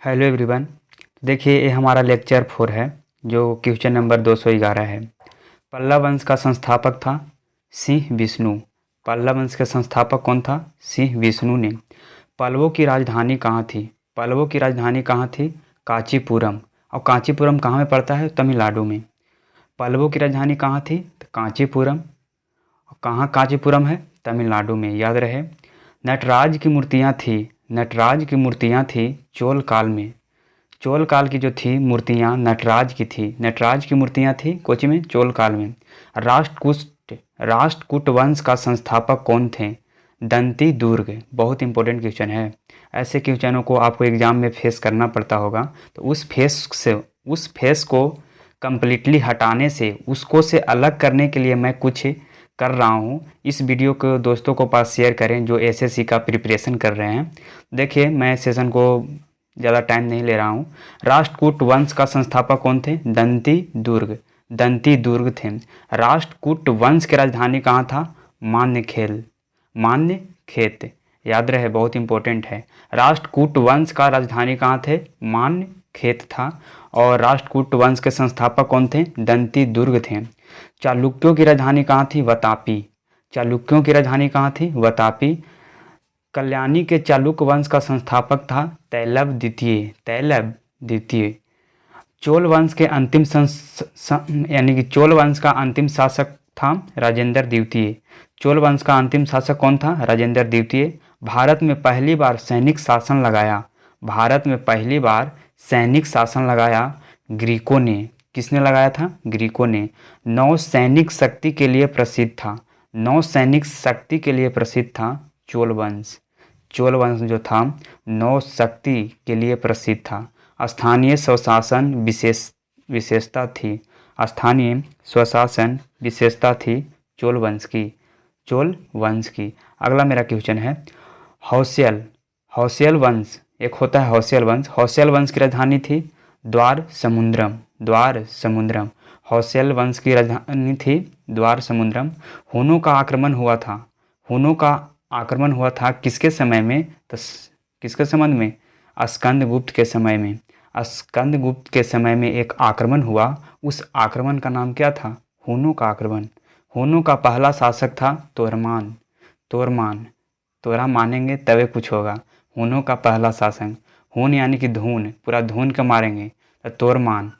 Hello everyone. देखिए, ये हमारा लेक्चर 4 है जो क्वेश्चन नंबर 211 है। पल्लव वंश का संस्थापक था सिंह विष्णु। पल्लव वंश के संस्थापक कौन था? सिंह विष्णु ने। पल्लवों की राजधानी कहाँ थी? पल्लवों की राजधानी कहाँ थी? कांचीपुरम। और कांचीपुरम कहाँ में पड़ता है? तमिलनाडु में। पल्लवों की राजधानी कहाँ थी? तो कांचीपुरम। और कहाँ कांचीपुरम है? तमिलनाडु में, याद रहे। नटराज की मूर्तियाँ थी। नटराज की मूर्तियाँ थी चोल काल में। चोल काल की जो थी मूर्तियाँ नटराज की थी। नटराज की मूर्तियाँ थी कोची में? चोल काल में। राष्ट्रकूट वंश का संस्थापक कौन थे? दंती दुर्ग। बहुत इंपॉर्टेंट क्वेश्चन है। ऐसे क्वेश्चनों को आपको एग्जाम में फेस करना पड़ता होगा, तो उस फेस को कम्प्लीटली हटाने से, उसको से अलग करने के लिए मैं कुछ कर रहा हूँ। इस वीडियो को दोस्तों को पास शेयर करें जो एसएससी का प्रिपरेशन कर रहे हैं। देखिए, मैं सेशन को ज़्यादा टाइम नहीं ले रहा हूँ। राष्ट्रकूट वंश का संस्थापक कौन थे? दंती दुर्ग। दंती दुर्ग थे। राष्ट्रकूट वंश की राजधानी कहाँ था? मान्यखेल। मान्य खेत, याद रहे, बहुत इंपॉर्टेंट है। राष्ट्रकूट वंश का राजधानी कहाँ थे? मान्य खेत था। और राष्ट्रकूट वंश के संस्थापक कौन थे? दंती दुर्ग थे। चालुक्यों की राजधानी कहाँ थी? वतापी। चालुक्यों की राजधानी कहाँ थी? वतापी। कल्याणी के चालुक्य वंश का संस्थापक था तैलव द्वितीय। तैलव द्वितीय। चोल वंश के यानी कि चोल वंश का अंतिम शासक था राजेंद्र द्वितीय। चोल वंश का अंतिम शासक कौन था? राजेंद्र द्वितीय। भारत में पहली बार सैनिक शासन लगाया। भारत में पहली बार सैनिक शासन लगाया ग्रीकों ने। किसने लगाया था? ग्रीकों ने। नौ सैनिक शक्ति के लिए प्रसिद्ध था। नौ सैनिक शक्ति के लिए प्रसिद्ध था चोल वंश। चोल वंश जो था नौ शक्ति के लिए प्रसिद्ध था। स्थानीय स्वशासन विशेषता थी। स्थानीय स्वशासन विशेषता थी चोल वंश की। चोल वंश की। अगला मेरा क्वेश्चन है हौसेल। हौसेल वंश, एक होता है हौसेल वंश। हौसेल वंश की राजधानी थी द्वार समुद्रम। द्वार समुद्रम। हौसेल वंश की राजधानी थी द्वार समुद्रम। हुनों का आक्रमण हुआ था। हुनों का आक्रमण हुआ था किसके समय में? तो किसके संबंध में? स्कंदगुप्त के समय में। स्कंदगुप्त के समय में एक आक्रमण हुआ। उस आक्रमण का नाम क्या था? हुनों का आक्रमण। हुनों का पहला शासक था तोरमान। तोरमान। तोरा मानेंगे तबे कुछ होगा। हुनों का पहला शासक। हुन यानी कि धून, पूरा धून के मारेंगे तो तोरमान।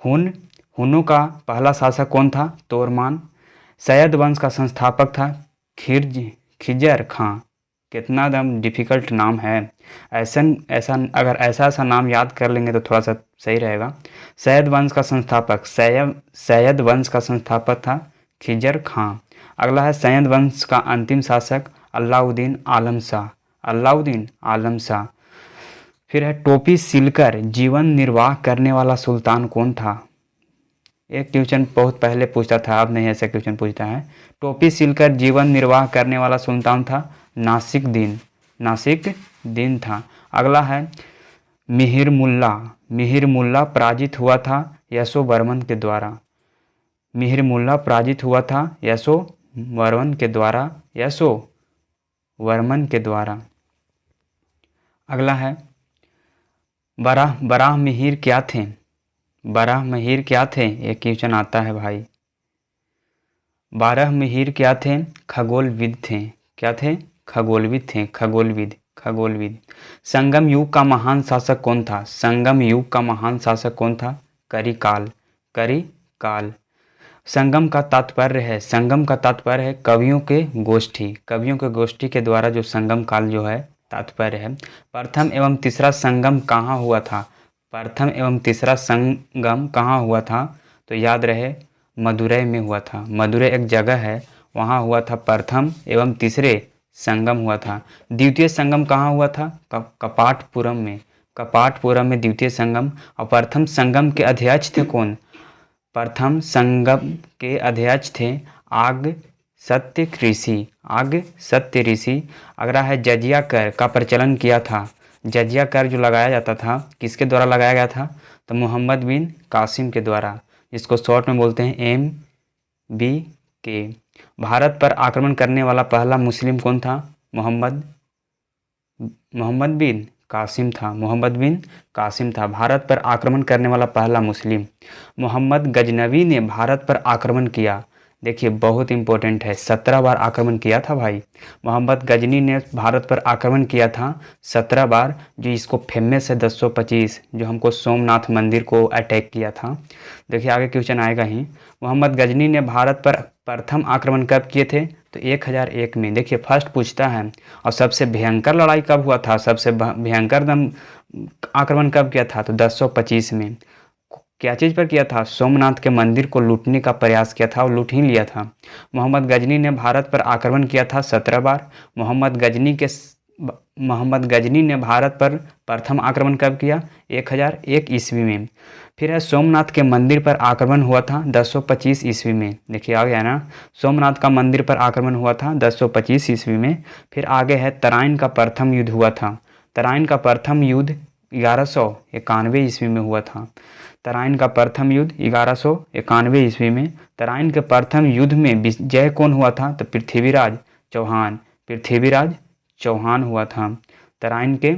हुनों का पहला शासक कौन था? तोरमान। सैयद वंश का संस्थापक था खिजर खां। कितना एकदम डिफिकल्ट नाम है। अगर ऐसा नाम याद कर लेंगे तो थोड़ा सा सही रहेगा। सैयद वंश का संस्थापक सैयद वंश का संस्थापक था खिजर खां। अगला है सैयद वंश का अंतिम शासक अलाउद्दीन आलम शाह। अलाउद्दीन आलम शाह। फिर है टोपी सिलकर जीवन निर्वाह करने वाला सुल्तान कौन था? एक क्वेश्चन बहुत पहले पूछता था, अब नहीं ऐसा क्वेश्चन पूछता है। टोपी सिलकर जीवन निर्वाह करने वाला सुल्तान था नासिक दिन। नासिक दिन था। अगला है मिहिर मुल्ला। मिहिर मुल्ला पराजित हुआ था यशोवर्मन के द्वारा। मिहिर मुल्ला पराजित हुआ था यशोवर्मन के द्वारा। यशोवर्मन के द्वारा। अगला है बराह मिहिर क्या थे? बारह मिहिर क्या थे? एक क्वेश्चन आता है भाई। बारह मिहिर क्या थे? खगोलविद थे। क्या थे? खगोलविद थे। खगोलविद। खगोलविद। संगम युग का महान शासक कौन था? संगम युग का महान शासक कौन था? करिकाल। करिकाल। संगम का तात्पर्य है कवियों के गोष्ठी। कवियों के गोष्ठी के द्वारा जो संगम काल जो है तात्पर्य है। प्रथम एवं तीसरा संगम कहाँ हुआ था? प्रथम एवं तीसरा संगम कहाँ हुआ था? तो याद रहे, मदुरै में हुआ था। मदुरै एक जगह है, वहाँ हुआ था प्रथम एवं तीसरे संगम हुआ था। द्वितीय संगम कहाँ हुआ था? कपाटपुरम में। कपाटपुरम में द्वितीय संगम। और प्रथम संगम के अध्यक्ष थे कौन? प्रथम संगम के अध्यक्ष थे आग सत्य ऋषि। आग सत्य ऋषि। अगला है जजिया कर का प्रचलन किया था। जजिया कर जो लगाया जाता था किसके द्वारा लगाया गया था? तो मोहम्मद बिन कासिम के द्वारा, जिसको शॉर्ट में बोलते हैं MBK। भारत पर आक्रमण करने वाला पहला मुस्लिम कौन था? मोहम्मद बिन कासिम था। मोहम्मद बिन कासिम था। भारत पर आक्रमण करने वाला पहला मुस्लिम। मोहम्मद गजनवी ने भारत पर आक्रमण किया। देखिए बहुत इंपॉर्टेंट है, 17 बार आक्रमण किया था भाई। मोहम्मद गजनी ने भारत पर आक्रमण किया था 17 बार। जो इसको फेमस है 1025, जो हमको सोमनाथ मंदिर को अटैक किया था। देखिए आगे क्वेश्चन आएगा ही। मोहम्मद गजनी ने भारत पर प्रथम आक्रमण कब किए थे? तो 1001 में। देखिए फर्स्ट पूछता है। और सबसे भयंकर लड़ाई कब हुआ था? सबसे भयंकर दम आक्रमण कब किया था? तो 1025 में। क्या चीज़ पर किया था? सोमनाथ के मंदिर को लूटने का प्रयास किया था और लूट ही लिया था। मोहम्मद गजनी ने भारत पर आक्रमण किया था 17 बार। मोहम्मद गजनी ने भारत पर प्रथम आक्रमण कब किया? 1001 ईस्वी में। फिर है सोमनाथ के मंदिर पर आक्रमण हुआ था 1025 ईस्वी में। देखिए आ गया ना, सोमनाथ का मंदिर पर आक्रमण हुआ था 1025 ईस्वी में। फिर आगे है तराइन का प्रथम युद्ध हुआ था। तराइन का प्रथम युद्ध 1191 ईस्वी में हुआ था। तराइन का प्रथम युद्ध 1191 ईस्वी में। तराइन के प्रथम युद्ध में विजय कौन हुआ था? तो पृथ्वीराज चौहान। पृथ्वीराज चौहान हुआ था। तराइन के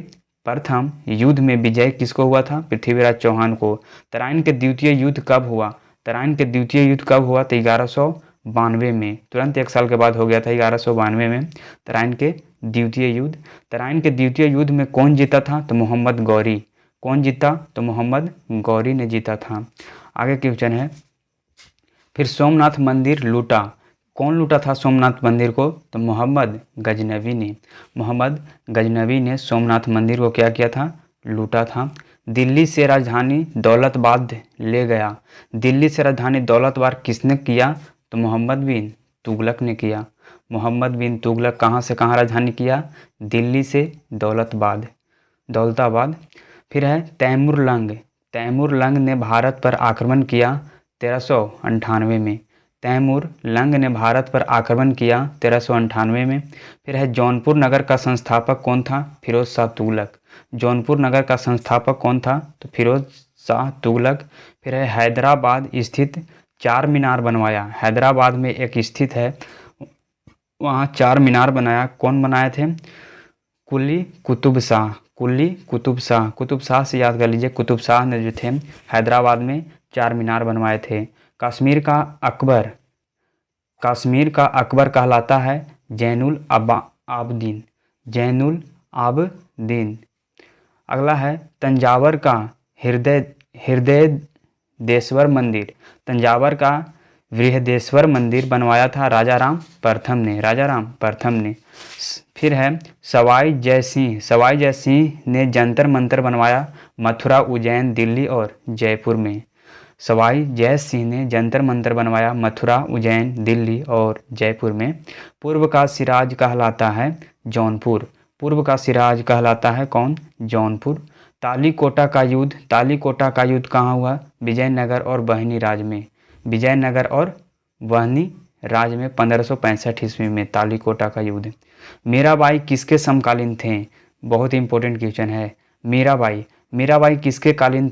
प्रथम युद्ध में विजय किसको हुआ था? पृथ्वीराज चौहान को। तराइन के द्वितीय युद्ध कब हुआ? तराइन के द्वितीय युद्ध कब हुआ? तो 1192 में। तुरंत 1 साल के बाद हो गया था 1192 में तराइन के द्वितीय युद्ध। तराइन के द्वितीय युद्ध में कौन जीता था? तो मोहम्मद गौरी। कौन जीता? तो मोहम्मद गौरी ने जीता था। आगे क्वेश्चन है। फिर सोमनाथ मंदिर लूटा। कौन लूटा था सोमनाथ मंदिर को? तो मोहम्मद गजनवी ने। मोहम्मद गजनवी ने सोमनाथ मंदिर को क्या किया था? लूटा था। दिल्ली से राजधानी दौलताबाद ले गया। दिल्ली से राजधानी दौलताबाद किसने किया? तो मोहम्मद बिन तुगलक ने किया। मोहम्मद बिन तुगलक कहाँ से कहाँ राजधानी किया? दिल्ली से दौलताबाद। फिर है तैमूरलंग। तैमूरलंग ने भारत पर आक्रमण किया 1398 में। तैमूरलंग ने भारत पर आक्रमण किया 1398 में। फिर है जौनपुर नगर का संस्थापक कौन था? फिरोज शाह तुगलक। जौनपुर नगर का संस्थापक कौन था? तो फिरोज शाह तुगलक। फिर है हैदराबाद स्थित चार मीनार बनवाया। हैदराबाद में एक स्थित है, वहाँ 4 मीनार बनाया। कौन बनाए थे? कुली कुतुब शाह। कुली कुतुब शाह। कुतुब शाह से याद कर लीजिए, कुतुब शाह ने जो थे हैदराबाद में 4 मीनार बनवाए थे। कश्मीर का अकबर कहलाता है जैनुल आबदीन। जैनुल आबदीन। अगला है तंजावर का हृदयदेश्वर मंदिर। तंजावर का बृहदेश्वर मंदिर बनवाया था राजा राम प्रथम ने। फिर है सवाई जयसिंह। सवाई जयसिंह ने जंतर मंतर बनवाया मथुरा, उज्जैन, दिल्ली और जयपुर में। सवाई जय सिंह ने जंतर मंतर बनवाया मथुरा, उज्जैन, दिल्ली और जयपुर में। पूर्व का सिराज कहलाता है जौनपुर। पूर्व का सिराज कहलाता है कौन? जौनपुर। तालीकोटा का युद्ध कहाँ हुआ? विजयनगर और बहनी राज में। विजयनगर और बहनी राज में 1565 ईस्वी में तालीकोटा का युद्ध। मीराबाई किसके समकालीन थे? बहुत इंपॉर्टेंट क्वेश्चन है। मीराबाई किसके कालीन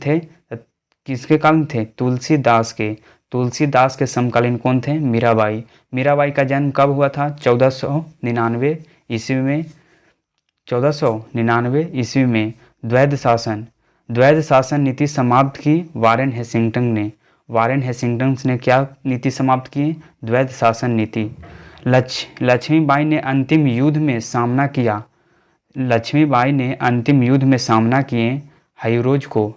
थे? तुलसीदास के। तुलसीदास के समकालीन कौन थे? मीराबाई। मीराबाई का जन्म कब हुआ था? 1499 ईस्वी में। 1499 ईस्वी में। द्वैध शासन नीति समाप्त की वारेन हेस्टिंग्स ने। वारेन हेस्टिंग्स ने क्या नीति समाप्त की? द्वैध शासन नीति। लक्ष्मीबाई ने अंतिम युद्ध में सामना किया। लक्ष्मीबाई ने अंतिम युद्ध में सामना किए हयूरोज को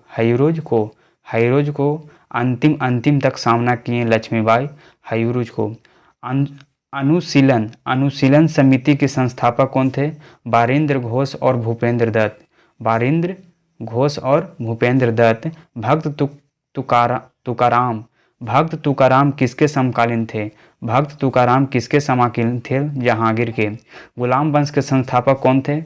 अंतिम तक सामना किए लक्ष्मीबाई हयूरोज को। अनुशीलन समिति के संस्थापक कौन थे? बारिंद्र घोष और भूपेंद्र दत्त। भक्त तुकाराम किसके समकालीन थे? भक्त तुकाराम किसके समकालीन थे? जहांगीर के। गुलाम वंश के संस्थापक कौन थे?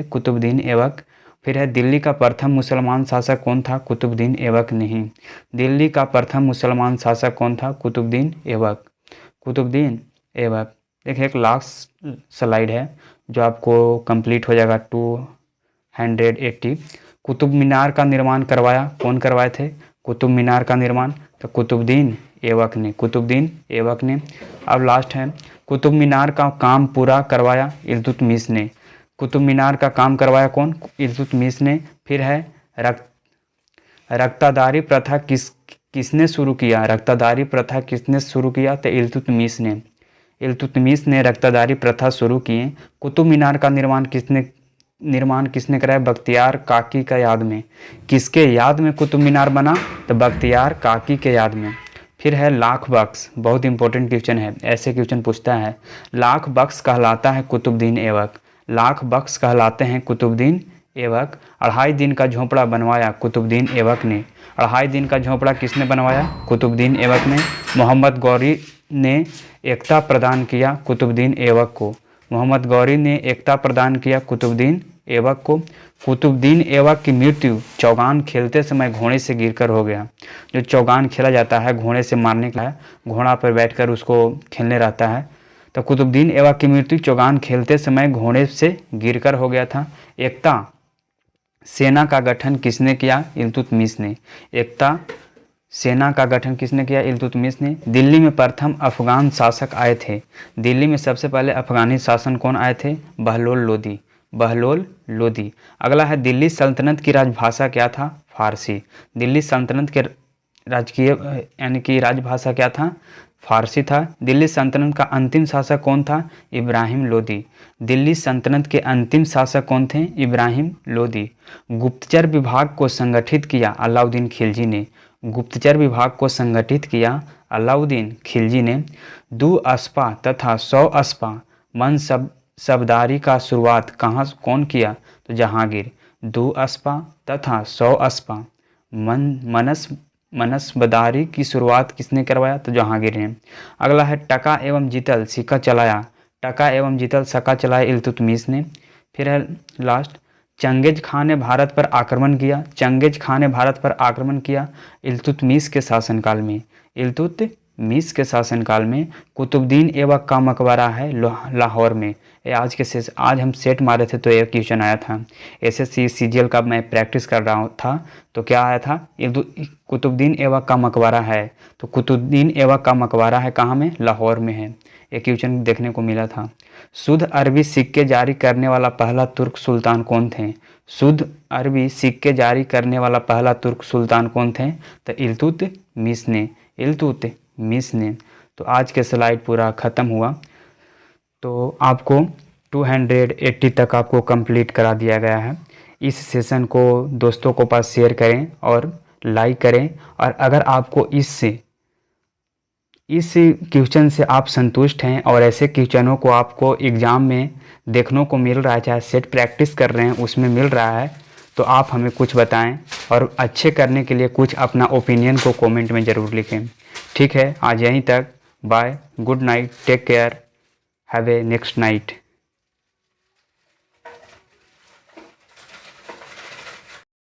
कुतुबुद्दीन ऐबक। फिर है दिल्ली का प्रथम मुसलमान शासक कौन था? कुतुबुद्दीन ऐबक नहीं। दिल्ली का प्रथम मुसलमान शासक कौन था? कुतुबुद्दीन ऐबक। देखिए एक लास्ट स्लाइड है जो आपको कंप्लीट हो जाएगा 280। कुतुब मीनार का निर्माण करवाया। कौन करवाए थे कुतुब मीनार का निर्माण? तो कुतुबुद्दीन ऐबक ने। अब लास्ट है कुतुब मीनार का काम पूरा करवाया इल्तुतमिश ने। कुतुब मीनार का काम करवाया कौन? इल्तुतमिश ने। फिर है रक्तादारी प्रथा किसने शुरू किया? रक्तादारी प्रथा किसने शुरू किया? तो इल्तुतमिश ने। इल्तुतमिश ने रक्तादारी प्रथा शुरू किए। कुतुब मीनार का निर्माण किसने कराया? बख्तियार काकी का याद में। किसके याद में कुतुब मीनार बना? तो बख्तियार काकी के याद में। फिर है लाख बख्श, बहुत इंपॉर्टेंट क्वेश्चन है, ऐसे क्वेश्चन पूछता है। लाख बख्श कहलाता है कुतुबुद्दीन ऐबक। लाख बख्श कहलाते हैं कुतुबुद्दीन ऐबक। 2.5 दिन का झोंपड़ा बनवाया कुतुबुद्दीन ऐबक ने। 2.5 दिन का झोंपड़ा किसने बनवाया? कुतुबुद्दीन ऐबक ने। मोहम्मद गौरी ने एकता प्रदान किया कुतुबुद्दीन ऐबक को। मोहम्मद गौरी ने एकता प्रदान किया कुतुबुद्दीन ऐबक को। कुतुबुद्दीन ऐबक की मृत्यु चौगान खेलते समय घोड़े से गिरकर हो गया। जो चौगान खेला जाता है घोड़े से मारने का है, घोड़ा पर बैठकर उसको खेलने रहता है, तो कुतुबुद्दीन ऐबक की मृत्यु चौगान खेलते समय घोड़े से गिरकर हो गया था। एकता सेना का गठन किसने किया? इल्तुतमिश ने। एकता सेना का गठन किसने किया? इल्तुतमिश ने। दिल्ली में प्रथम अफगान शासक आए थे। दिल्ली में सबसे पहले अफगानी शासन कौन आए थे? बहलोल लोदी। बहलोल लोदी। अगला है दिल्ली सल्तनत की राजभाषा क्या था? फारसी। दिल्ली सल्तनत के राजकीय यानी कि राजभाषा क्या था? फारसी था। दिल्ली सल्तनत का अंतिम शासक कौन था? इब्राहिम लोदी। दिल्ली सल्तनत के अंतिम शासक कौन थे? इब्राहिम लोदी। गुप्तचर विभाग को संगठित किया अलाउद्दीन खिलजी ने। गुप्तचर विभाग को संगठित किया अलाउद्दीन खिलजी ने। 2 अस्पा तथा 100 अस्पा मन सबदारी का शुरुआत कौन किया? तो जहांगीर। 2 अस्पा तथा 100 अस्पा मनसबदारी की शुरुआत किसने करवाया? तो जहांगीर ने। अगला है टका एवं जीतल सिक्का चलाया। टका एवं जीतल सिक्का चलाया इल्तुतमिश ने। फिर है लास्ट, चंगेज खान ने भारत पर आक्रमण किया। चंगेज खान ने भारत पर आक्रमण किया इल्तुतमिश के शासनकाल में। इल्तुतमिश के शासनकाल में। कुतुबुद्दीन ऐबक का मकबरा है लाहौर में। आज हम सेट मारे थे तो एक क्वेश्चन आया था। SSC CGL का मैं प्रैक्टिस कर रहा था तो क्या आया था? कुतुबुद्दीन ऐबक का मकबरा है। तो कुतुबुद्दीन ऐबक का मकबरा है कहाँ में? लाहौर में है। एक क्वेश्चन देखने को मिला था। शुद्ध अरबी सिक्के जारी करने वाला पहला तुर्क सुल्तान कौन थे? शुद्ध अरबी सिक्के जारी करने वाला पहला तुर्क सुल्तान कौन थे? तो इल्तुतमिश ने। इल्तुतमिश ने। तो आज के स्लाइड पूरा ख़त्म हुआ। तो आपको 280 तक आपको कंप्लीट करा दिया गया है। इस सेशन को दोस्तों को पास शेयर करें और लाइक करें। और अगर आपको इस क्वेश्चन से आप संतुष्ट हैं और ऐसे क्वेश्चनों को आपको एग्ज़ाम में देखने को मिल रहा है, चाहे सेट प्रैक्टिस कर रहे हैं उसमें मिल रहा है, तो आप हमें कुछ बताएं और अच्छे करने के लिए कुछ अपना ओपिनियन को कमेंट में ज़रूर लिखें। ठीक है, आज यहीं तक। Bye, good night, take care, have a next night.